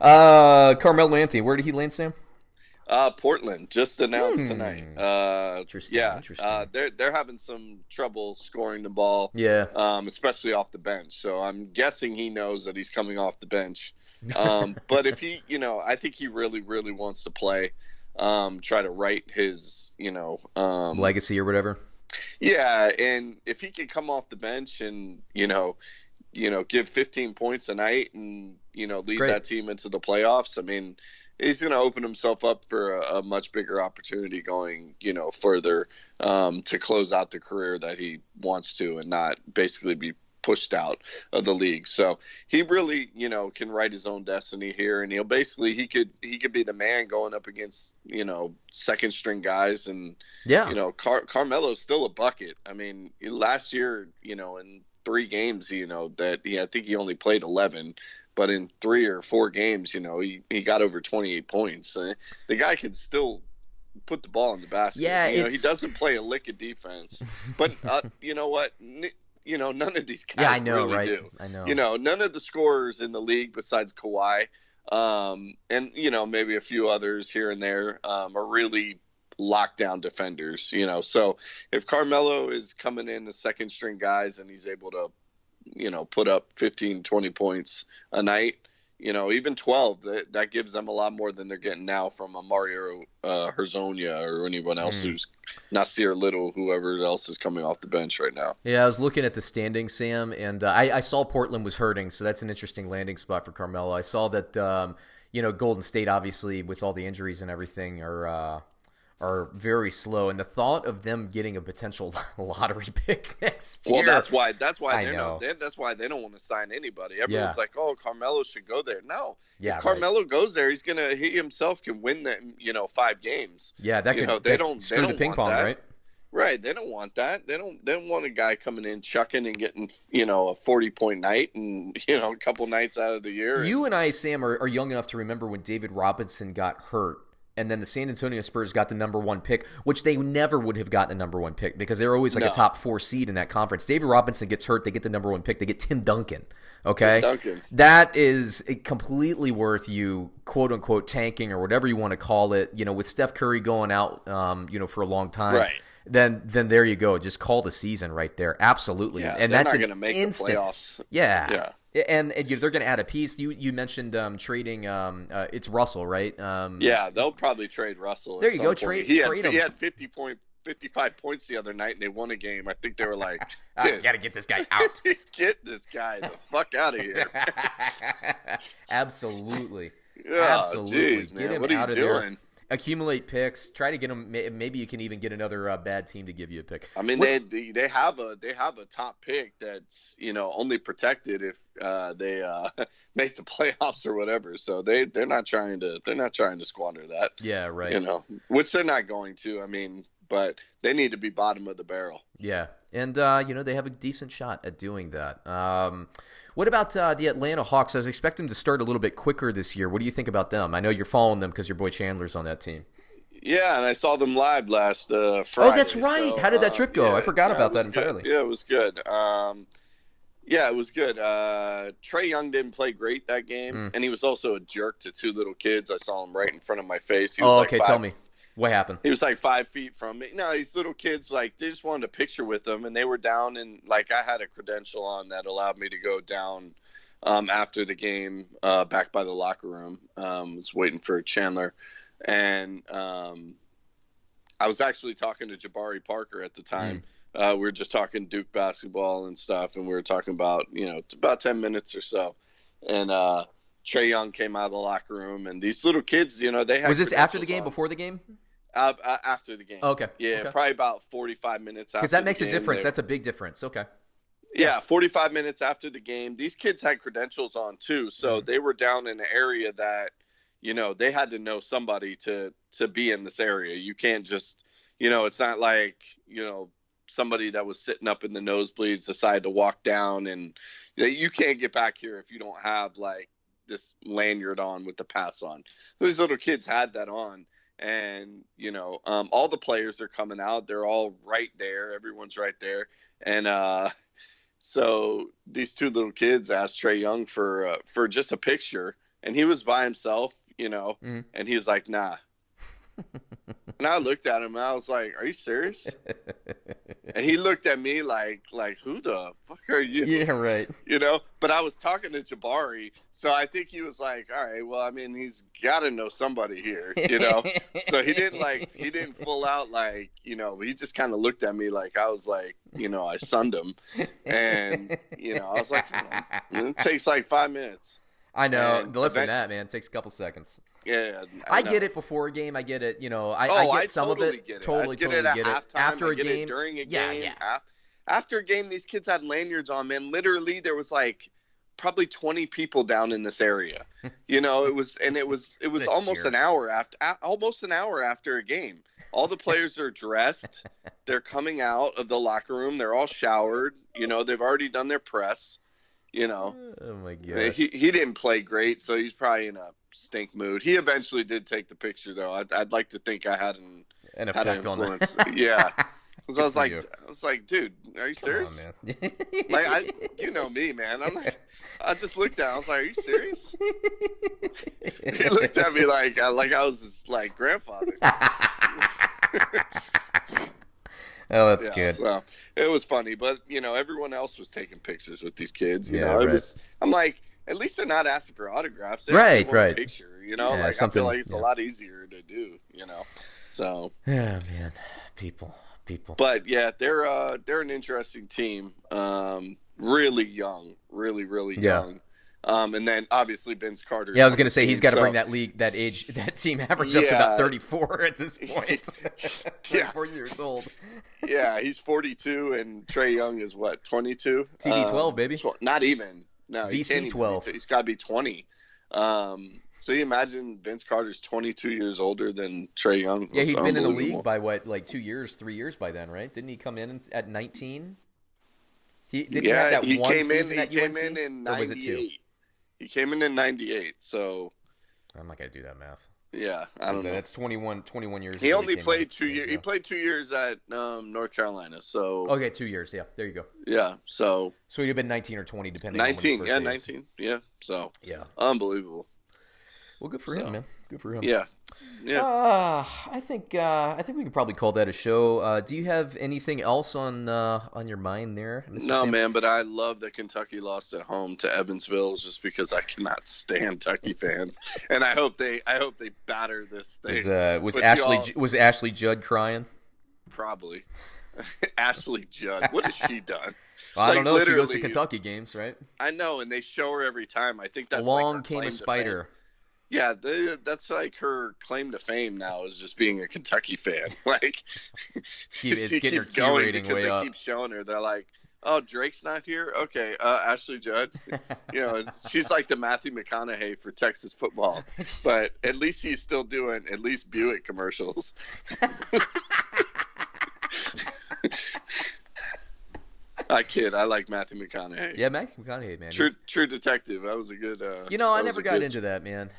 Carmelo Anthony, where did he land, Sam? Portland just announced tonight. Interesting, Yeah, interesting. they're having some trouble scoring the ball, Yeah. especially off the bench. So I'm guessing he knows that he's coming off the bench. But if he, I think he really, really wants to play. Try to right his, Legacy or whatever. yeah, and if he can come off the bench and give 15 points a night and It's lead great. that team into the playoffs, I mean, he's going to open himself up for a much bigger opportunity going further to close out the career that he wants to and not basically be pushed out of the league. So he really can write his own destiny here, and he could be the man going up against second string guys. And Yeah. Carmelo's still a bucket. I mean, last year in 3 games, I think he only played 11, but in 3 or 4 games, he got over 28 points. The guy can still put the ball in the basket. Yeah, He it's doesn't play a lick of defense, but you know what? None of these yeah, I guys know, really right? do. I know. None of the scorers in the league besides Kawhi, and maybe a few others here and there, are really lockdown defenders. So if Carmelo is coming in as second string guys and he's able to put up 15, 20 points a night, even 12, that gives them a lot more than they're getting now from a Mario Herzonia or anyone else Mm. who's Nasir Little, whoever else is coming off the bench right now. Yeah, I was looking at the standings, Sam, and I saw Portland was hurting, so that's an interesting landing spot for Carmelo. I saw that Golden State, obviously, with all the injuries and everything, are very slow, and the thought of them getting a potential lottery pick next Well, year. that's why I they're know. not. That's why they don't want to sign anybody. Yeah, Everyone's like, "Oh, Carmelo should go there." No, if yeah, right. Carmelo goes there, he himself can win them. 5 games. Yeah, that could They that don't. They screw the don't ping want pong, that. right? Right. They don't want that. They don't want a guy coming in chucking and getting a 40-point night and a couple nights out of the year. You And and I, Sam, are young enough to remember when David Robinson got hurt, and then the San Antonio Spurs got the number one pick, which they never would have gotten a number one pick because they were always like a no, top four seed in that conference. David Robinson gets hurt, they get the number one pick, they get Tim Duncan. Tim Okay, Duncan. that is completely worth you quote unquote tanking or whatever you want to call it. With Steph Curry going out, for a long time. Right. Then there you go. Just call the season right there. Absolutely, Yeah, and they're that's not an going to make the instant. playoffs. Yeah. Yeah. And they're going to add a piece. You mentioned trading. It's Russell, right? Yeah, they'll probably trade Russell There at you some go. point. Trade He him. had 55 points the other night, and they won a game. I think they were like, "Dude, Got to get this guy out. get this guy the fuck out of here!" Absolutely, Yeah, absolutely. jeez, Get man, him what are you out of there. doing? Accumulate picks. Try to get him. Maybe you can even get another bad team to give you a pick. I mean, What's, they have a top pick that's only protected if they make the playoffs or whatever. So they're not trying to squander that. yeah, right. Which they're not going to. I mean, but they need to be bottom of the barrel. Yeah, and they have a decent shot at doing that. What about the Atlanta Hawks? I was expecting them to start a little bit quicker this year. What do you think about them? I know you're following them because your boy Chandler's on that team. Yeah, and I saw them live last Friday. Oh, that's right. So, How did that trip go? I yeah, forgot yeah, it about that was good. entirely. Yeah, it was good. Yeah, it was good. Trae Young didn't play great that game, Mm. and he was also a jerk to 2 little kids. I saw him right in front of my face. He was Oh, like okay. five, Tell me what happened. He was like 5 feet from me. No, these little kids, like, they just wanted a picture with them, and they were down, and like I had a credential on that allowed me to go down after the game back by the locker room. Was waiting for Chandler, and I was actually talking to Jabari Parker at the time. We were just talking Duke basketball and stuff, and we were talking about about 10 minutes or so, and Trae Young came out of the locker room, and these little kids, they had Was this after the credentials game? on. Before the game? After the game. Okay. Yeah, Okay. probably about 45 minutes after Because that the makes a game. difference. That's a big difference. Okay. Yeah, 45 minutes after the game. These kids had credentials on too, so Mhm. they were down in an area that, they had to know somebody to be in this area. You can't just, it's not like, somebody that was sitting up in the nosebleeds decided to walk down, and you can't get back here if you don't have like this lanyard on with the pass on. These little kids had that on. And all the players are coming out. They're all right there. Everyone's right there. And so these 2 little kids asked Trae Young for just a picture, And he was by himself, and he was like, nah. And I looked at him and I was like, are you serious? And he looked at me like who the fuck are you? Yeah, right. But I was talking to Jabari, so I think he was like, all right, well, I mean, he's got to know somebody here, So he didn't full out he just kind of looked at me like I was like, I sunned him. And, I was like, it takes like 5 minutes. I know. Less than that, man. It takes a couple seconds. Yeah, I get it before a game. I get it. I get some totally of it. Get it. Totally, I get totally it at get it. halftime. After I get a game, it during a game. Yeah. After a game, these kids had lanyards on. Man, literally, there was like probably 20 people down in this area. It was almost an hour after a game. All the players are dressed. They're coming out of the locker room. They're all showered. They've already done their press. Oh my god. He didn't play great, so he's probably in a stink mood. He eventually did take the picture, though. I'd like to think I had an effect influence. on that. Yeah. So I was like, dude, are you serious? Come on, man. You know me, man. I just looked at him. I was like, are you serious? He looked at me like I was his grandfather. Oh, that's good. So it was funny, but everyone else was taking pictures with these kids. I'm like, at least they're not asking for autographs. They right. A picture, I feel like it's a lot easier to do. So. Yeah, man, people. But yeah, they're an interesting team. Really young, really young. And then obviously Vince Carter. Yeah, I was going to say he's got to bring that team average up to about 34 at this point. 34 years old. Yeah, he's 42, and Trae Young is what, 22? TB12, baby. Not even. No, VC 12. He's got to be 20. So you imagine Vince Carter's 22 years older than Trae Young. Yeah, he'd been in the league by what, like 2 years, 3 years by then, right? Didn't he come in at 19? He came in in 98. He came in 98, so I'm not gonna do that math. Yeah, I don't know. That's 21 years. He only played 2 years. He played 2 years at North Carolina. So okay, 2 years. Yeah, there you go. Yeah, so he'd have been 19 or 20, depending. 19, on yeah, 19, yeah. So yeah, unbelievable. Well, good for him, man. Good for him. Yeah. I think we could probably call that a show. Do you have anything else on your mind there, Mr. No, Sam? man, but I love that Kentucky lost at home to Evansville just because I cannot stand Kentucky fans, and I hope they batter this thing. Was Ashley Judd crying? Probably. Ashley Judd. What has she done? Well, I don't know. She goes to Kentucky games, right? I know, and they show her every time. I think that's along came a spider. Yeah, that's like her claim to fame now is just being a Kentucky fan. Like, she keeps going because they keep showing her. They're like, "Oh, Drake's not here. Okay, Ashley Judd." She's like the Matthew McConaughey for Texas football, but at least he's still doing at least Buick commercials. I kid. I like Matthew McConaughey. Yeah, Matthew McConaughey, man. True Detective. That was a good. I never got into that, man.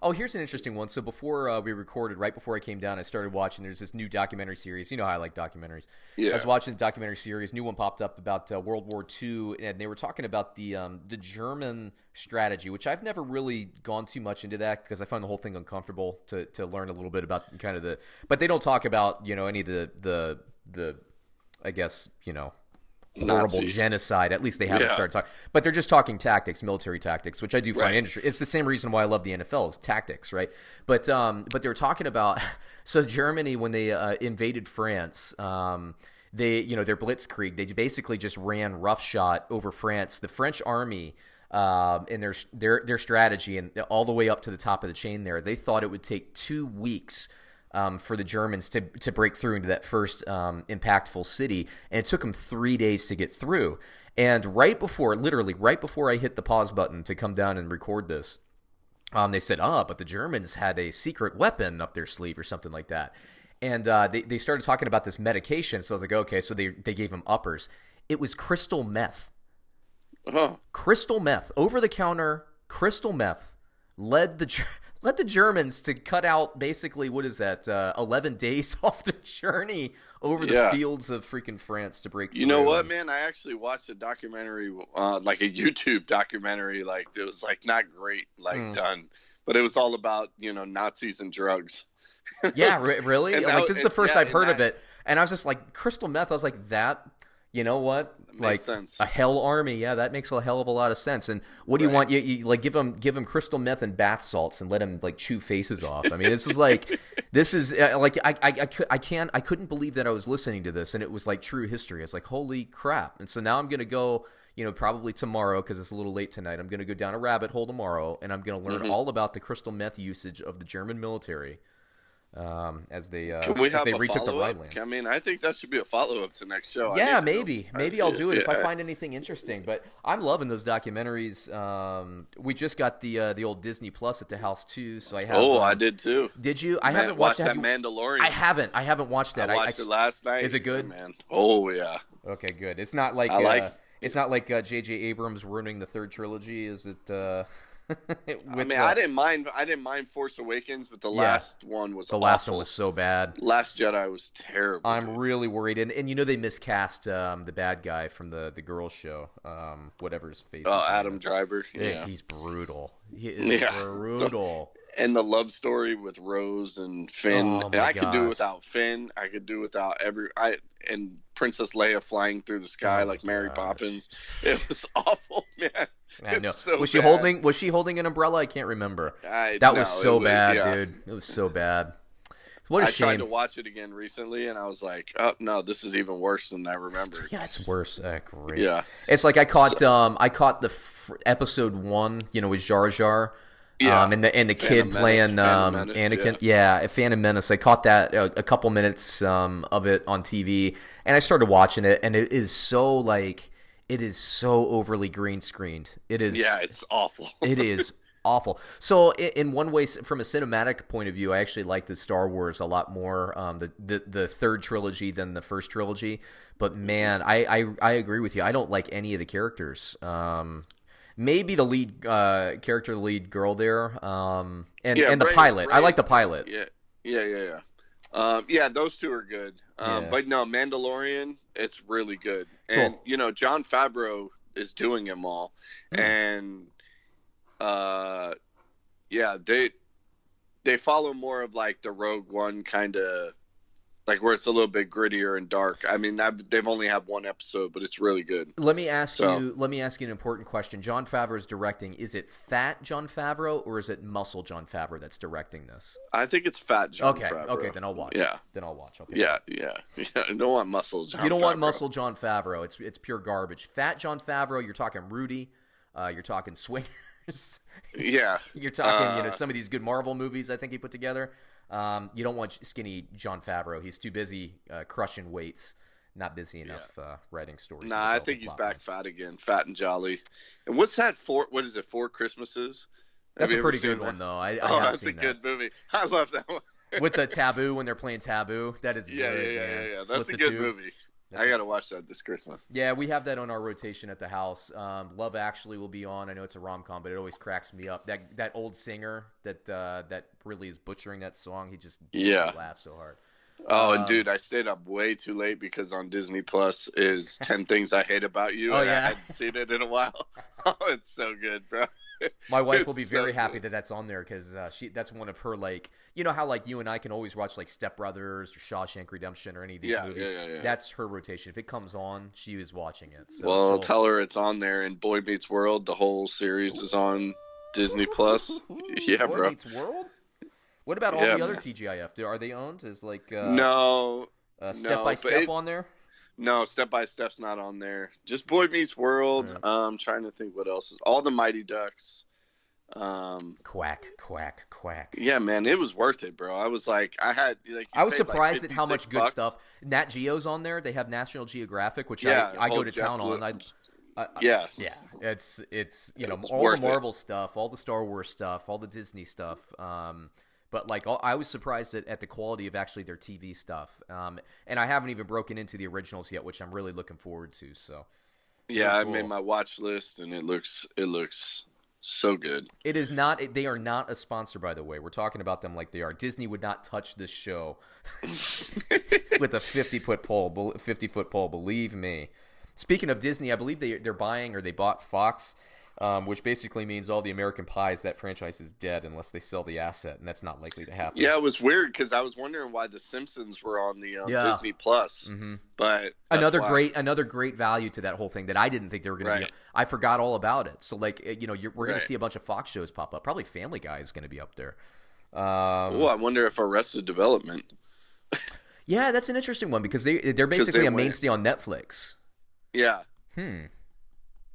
Oh, here's an interesting one. So before we recorded, right before I came down, I started watching. There's this new documentary series. You know how I like documentaries. Yeah. I was watching the documentary series. New one popped up about World War II, and they were talking about the German strategy, which I've never really gone too much into that because I find the whole thing uncomfortable to learn a little bit about kind of the. But they don't talk about any of the I guess horrible Nazi genocide. At least they haven't started talking. But they're just talking tactics, military tactics, which I do find interesting. It's the same reason why I love the NFL is tactics, right? But they were talking about Germany when they invaded France. Their blitzkrieg. They basically just ran roughshod over France. The French army. And their strategy and all the way up to the top of the chain there, they thought it would take 2 weeks for the Germans to break through into that first impactful city, and it took them 3 days to get through. And literally right before I hit the pause button to come down and record this, they said, but the Germans had a secret weapon up their sleeve or something like that. And they started talking about this medication, so I was like, okay, so they gave them uppers. It was crystal meth. Uh-huh. Crystal meth, over-the-counter crystal meth. led the Germans to cut out basically, what is that, 11 days off their journey over the fields of freaking France to break through. You know what, man? I actually watched a documentary, like a YouTube documentary. Like, it was like not great, like done, but it was all about, Nazis and drugs. Yeah, really? Like, this is the first I've heard of it. And I was just like, crystal meth. I was like, that, you know what? Like sense. A hell army. Yeah, that makes a hell of a lot of sense. And what do you want? You like give them crystal meth and bath salts and let them like chew faces off. I mean, this is like I couldn't believe that I was listening to this and it was like true history. It's like, holy crap. And so now I'm going to go, probably tomorrow, because it's a little late tonight, I'm going to go down a rabbit hole tomorrow and I'm going to learn all about the crystal meth usage of the German military. As they retook the Rhinelands. I mean, I think that should be a follow-up to next show. Yeah, maybe I'll do it if I find anything interesting. But I'm loving those documentaries. We just got the old Disney Plus at the house too, so I have. Oh, I did too. Did you? I haven't watched that Mandalorian. I haven't watched that. I watched it last night. Is it good? Man. Oh yeah. Okay, good. It's not like it's not like J.J. Abrams ruining the third trilogy. Is it? I didn't mind Force Awakens, but the last one was awful. Last one was so bad. Last Jedi was terrible. I'm really worried, and they miscast the bad guy from the girls show, whatever his face. Oh, Adam Driver. Yeah, he's brutal. He is brutal. And the love story with Rose and Finn. Oh, I could do without Finn. I could do without and Princess Leia flying through the sky like Mary Poppins. It was awful, man. I know. So was she holding an umbrella? I can't remember. Was so bad, dude. It was so bad. What a shame. I tried to watch it again recently, and I was like, "Oh no, this is even worse than I remember." Yeah, it's worse. Great. Yeah, it's like I caught the episode 1. With Jar Jar. Yeah, and the kid playing Anakin. Yeah, Phantom Menace. I caught that a couple minutes of it on TV, and I started watching it, and it is so overly green screened. It is. Yeah, it's awful. It is awful. So in one way, from a cinematic point of view, I actually like the Star Wars a lot more, the third trilogy than the first trilogy. But man, I agree with you. I don't like any of the characters. Maybe the lead character, the lead girl there, and the pilot. I like the pilot. Yeah, those two are good. But no, Mandalorian, it's really good. And cool. Jon Favreau is doing them all, and they follow more of like the Rogue One kind of. Like where it's a little bit grittier and dark. I mean, they've only had one episode, but it's really good. Let me ask you an important question. Jon Favreau's directing. Is it fat Jon Favreau or is it muscle Jon Favreau that's directing this? I think it's fat Jon Favreau. Okay, then I'll watch. Yeah. Then I'll watch. Okay. Yeah. You don't want muscle Jon Favreau. You don't want muscle Jon Favreau. It's pure garbage. Fat Jon Favreau, you're talking Rudy. You're talking Swingers. Yeah. You're talking, some of these good Marvel movies I think he put together. You don't want skinny Jon Favreau. He's too busy crushing weights, not busy enough writing stories. Nah, I think he's back fat again, fat and jolly. And what's that for? What is it? 4 Christmases? That's a pretty good one, though. That's a good movie. I love that one. With the Taboo, when they're playing Taboo, that is good. Yeah. That's a good movie. I gotta watch that this Christmas. Yeah, we have that on our rotation at the house. Love Actually will be on. I know it's a rom-com, but it always cracks me up. That old singer that really is butchering that song. He just laughs so hard. Oh, and dude, I stayed up way too late because on Disney Plus is 10 Things I Hate About You. Oh, yeah. I hadn't seen it in a while. Oh, it's so good, bro. My wife will be very happy that that's on there because that's one of her, like, how like you and I can always watch like Step Brothers or Shawshank Redemption or any of these movies. Yeah. That's her rotation. If it comes on, she is watching it. So, I'll tell her it's on there. And Boy Meets World, the whole series is on Disney Plus. Yeah, Boy bro. Meets World? What about all the other TGIF? Are they owned? Is like no Step by Step on there? No, Step by Step's not on there. Just Boy Meets World. Yeah. Trying to think what else is. All the Mighty Ducks. Quack. Yeah, man, it was worth it, bro. I was like, I was surprised like at how much good stuff. Nat Geo's on there. They have National Geographic, which I go to town on. Yeah, it's all the Marvel stuff, all the Star Wars stuff, all the Disney stuff. But like, I was surprised at the quality of actually their TV stuff. And I haven't even broken into the originals yet, which I'm really looking forward to. So yeah, cool. I made my watch list, and it looks So good. It is not. They are not a sponsor, by the way. We're talking about them like they are. Disney would not touch this show with a 50-foot pole. 50-foot pole. Believe me. Speaking of Disney, I believe they're buying or they bought Fox, which basically means all the American Pies, that franchise is dead unless they sell the asset, and that's not likely to happen. Yeah, it was weird because I was wondering why The Simpsons were on the Disney Plus. Mm-hmm. But another great value to that whole thing that I didn't think they were going to be. I forgot all about it. So like we're going to see a bunch of Fox shows pop up. Probably Family Guy is going to be up there. I wonder if Arrested Development. Yeah, that's an interesting one because they're basically a mainstay on Netflix. Yeah.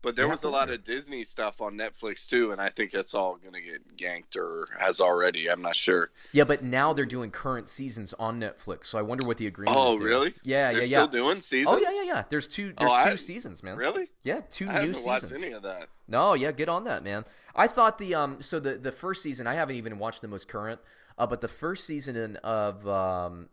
But there was a lot of Disney stuff on Netflix too, and I think it's all going to get yanked or has already. I'm not sure. Yeah, but now they're doing current seasons on Netflix, so I wonder what the agreement is. Oh, really? Yeah, they're still doing seasons? Oh, yeah. There's two seasons, man. Really? Yeah, two new seasons. I haven't watched any of that. No, yeah, get on that, man. I thought the first season, I haven't even watched the most current, but the first season of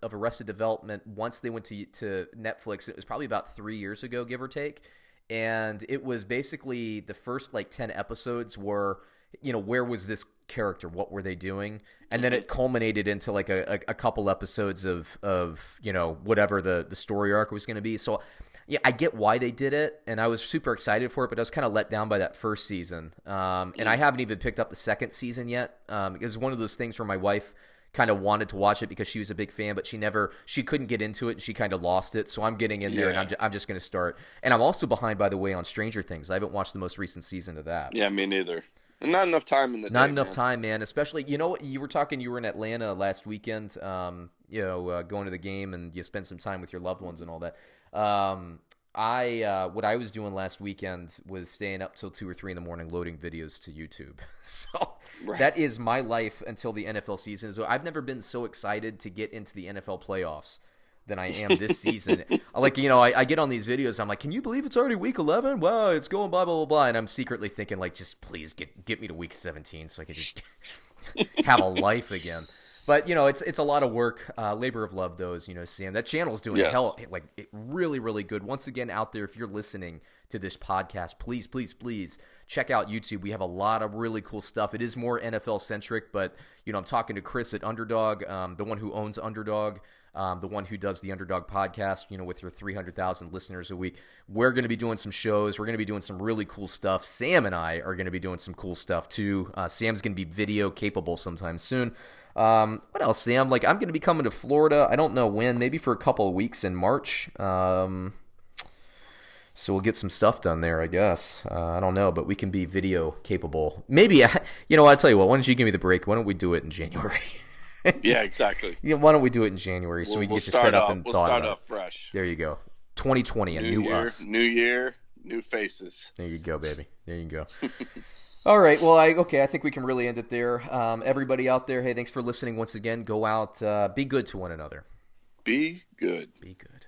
Arrested Development, once they went to Netflix, it was probably about 3 years ago, give or take. And it was basically the first 10 episodes were, where was this character? What were they doing? And then it culminated into a couple episodes of whatever the story arc was going to be. So yeah, I get why they did it, and I was super excited for it, but I was kind of let down by that first season. And I haven't even picked up the second season yet. It was one of those things where my wife kind of wanted to watch it because she was a big fan, but she couldn't get into it, and she kind of lost it. So I'm getting in there, and I'm just going to start. And I'm also behind, by the way, on Stranger Things. I haven't watched the most recent season of that. Yeah, me neither. Not enough time in the day. Not enough time, man. Especially, you were in Atlanta last weekend, going to the game, and you spent some time with your loved ones and all that. What I was doing last weekend was staying up till 2 or 3 in the morning loading videos to YouTube. So that is my life until the NFL season. So I've never been so excited to get into the NFL playoffs than I am this season. I get on these videos, I'm like, can you believe it's already week 11? Wow, it's going blah, blah, blah, blah. And I'm secretly thinking, just please get me to week 17 so I can just have a life again. But, it's a lot of work, labor of love, those, Sam. That channel's doing really, really good. Once again, out there, if you're listening to this podcast, please, please, please check out YouTube. We have a lot of really cool stuff. It is more NFL-centric, but, I'm talking to Chris at Underdog, the one who owns Underdog, the one who does the Underdog podcast, with your 300,000 listeners a week. We're going to be doing some shows. We're going to be doing some really cool stuff. Sam and I are going to be doing some cool stuff, too. Sam's going to be video-capable sometime soon. What else, Sam? I'm going to be coming to Florida. I don't know when, maybe for a couple of weeks in March. So we'll get some stuff done there, I guess. I don't know, but we can be video capable. Maybe, I'll tell you what, why don't you give me the break? Why don't we do it in January? Yeah, exactly. Why don't we do it in January so we can get you set up and we'll thought start about. Off fresh. There you go. 2020, a new year, us. New year, new faces. There you go, baby. There you go. All right. Well, I think we can really end it there. Everybody out there, hey, thanks for listening once again. Go out, be good to one another. Be good. Be good.